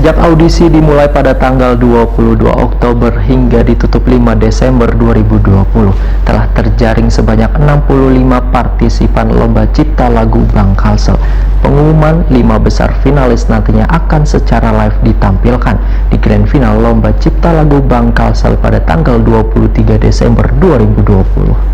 Sejak audisi dimulai pada tanggal 22 Oktober hingga ditutup 5 Desember 2020, telah terjaring sebanyak 65 partisipan Lomba Cipta Lagu Bang Kalsel. Pengumuman 5 besar finalis nantinya akan secara live ditampilkan di Grand Final Lomba Cipta Lagu Bang Kalsel pada tanggal 23 Desember 2020.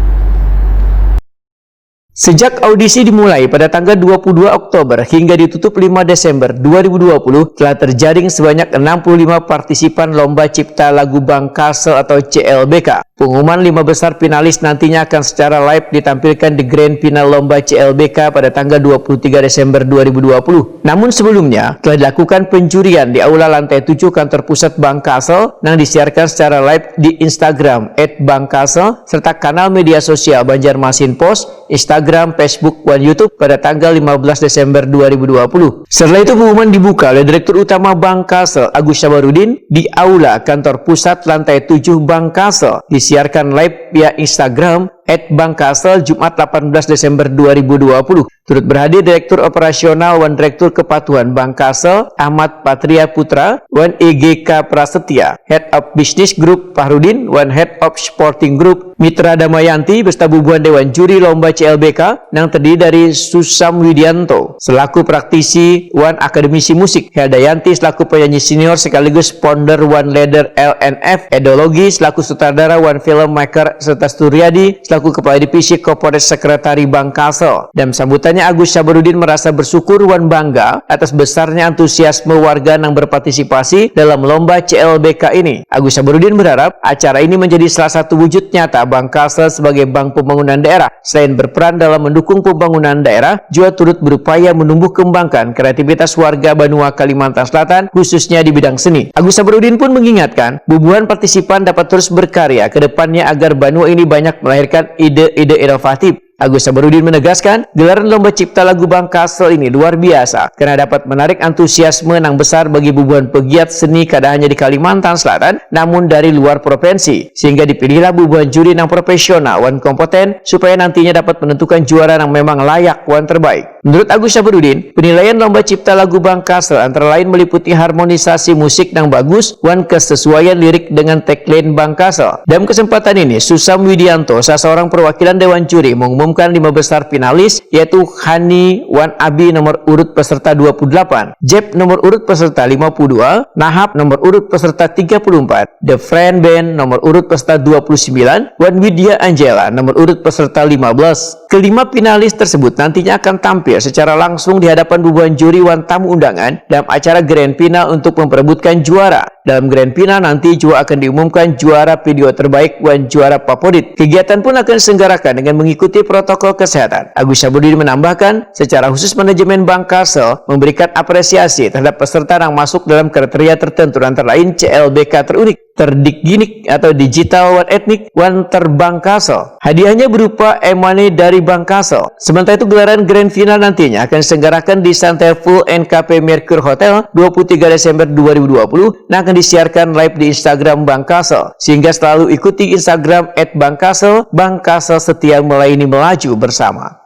Sejak audisi dimulai pada tanggal 22 Oktober hingga ditutup 5 Desember 2020, telah terjaring sebanyak 65 partisipan Lomba Cipta Lagu Bang Kalsel atau CLBK. Pengumuman 5 besar finalis nantinya akan secara live ditampilkan di Grand Final Lomba CLBK pada tanggal 23 Desember 2020. Namun sebelumnya, telah dilakukan penjurian di Aula Lantai 7 Kantor Pusat Bang Kalsel yang disiarkan secara live di Instagram @bangkalsel serta kanal media sosial Banjarmasin Post, Instagram, Facebook, dan YouTube pada tanggal 15 Desember 2020. Setelah itu pengumuman dibuka oleh Direktur Utama Bang Kalsel, Agus Sabarudin, di Aula Kantor Pusat Lantai 7 Bang Kalsel, disiarkan live via Instagram @bangkalsel Jumat 18 Desember 2020. Turut berhadir Direktur Operasional dan Direktur Kepatuhan Bang Kalsel Ahmad Patria Putra, dan EGK Prasetya, Head of Business Group Fahrudin, dan Head of Sporting Group Mitra Damayanti beserta bubuhan Dewan Juri Lomba CLBK yang terdiri dari Susam Widianto selaku praktisi wan akademisi musik, Heldayanti selaku penyanyi senior sekaligus founder One Leader LNF, Edologi selaku sutradara wan filmmaker serta Sturyadi selaku Kepala Divisi Corporate Secretary Bang Kalsel. Dan sambutannya Agus Sabarudin merasa bersyukur wan bangga atas besarnya antusiasme warga yang berpartisipasi dalam Lomba CLBK ini. Agus Sabarudin berharap acara ini menjadi salah satu wujud nyata Bang Kalsel sebagai Bank Pembangunan Daerah. Selain berperan dalam mendukung pembangunan daerah, juga turut berupaya menumbuh kembangkan kreativitas warga Banua Kalimantan Selatan, khususnya di bidang seni. Agus Sabarudin pun mengingatkan, bubuhan partisipan dapat terus berkarya ke depannya agar Banua ini banyak melahirkan ide-ide inovatif. Agus Sabarudin menegaskan, gelaran Lomba Cipta Lagu Bang Kalsel ini luar biasa karena dapat menarik antusiasme yang besar bagi bubuhan pegiat seni kada hanya di Kalimantan Selatan, namun dari luar provinsi, sehingga dipilihlah bubuhan juri yang profesional dan kompeten supaya nantinya dapat menentukan juara yang memang layak dan terbaik. Menurut Agus Sabarudin, penilaian Lomba Cipta Lagu Bang Kalsel antara lain meliputi harmonisasi musik yang bagus dan kesesuaian lirik dengan tagline Bang Kalsel. Dalam kesempatan ini, Susam Widianto, salah seorang perwakilan Dewan Juri, mengumumkan 5 besar finalis, yaitu Hani Wan Abi nomor urut peserta 28, Jeb nomor urut peserta 52, Nahab nomor urut peserta 34, The Friend Band nomor urut peserta 29, dan Widya Angela nomor urut peserta 15. Kelima finalis tersebut nantinya akan tampil secara langsung di hadapan bubuhan juri wan tamu undangan dalam acara Grand Final untuk memperebutkan juara. Dalam Grand Final nanti juga akan diumumkan juara video terbaik dan juara favorit. Kegiatan pun akan diselenggarakan dengan mengikuti protokol kesehatan. Agus Sabarudin menambahkan, secara khusus manajemen Bang Kalsel memberikan apresiasi terhadap peserta yang masuk dalam kriteria tertentu antara lain CLBK terunik, terdiginik atau digital wan etnik wan terbang Kalsel. Hadiahnya berupa e-money dari Bang Kalsel. Sementara itu gelaran Grand Final nantinya akan diselenggarakan di Santai Full NKP Mercure Hotel 23 Desember 2020 dan akan disiarkan live di Instagram Bang Kalsel. Sehingga selalu ikuti Instagram @bangkalsel, Bang Kalsel setia melayani melaju bersama.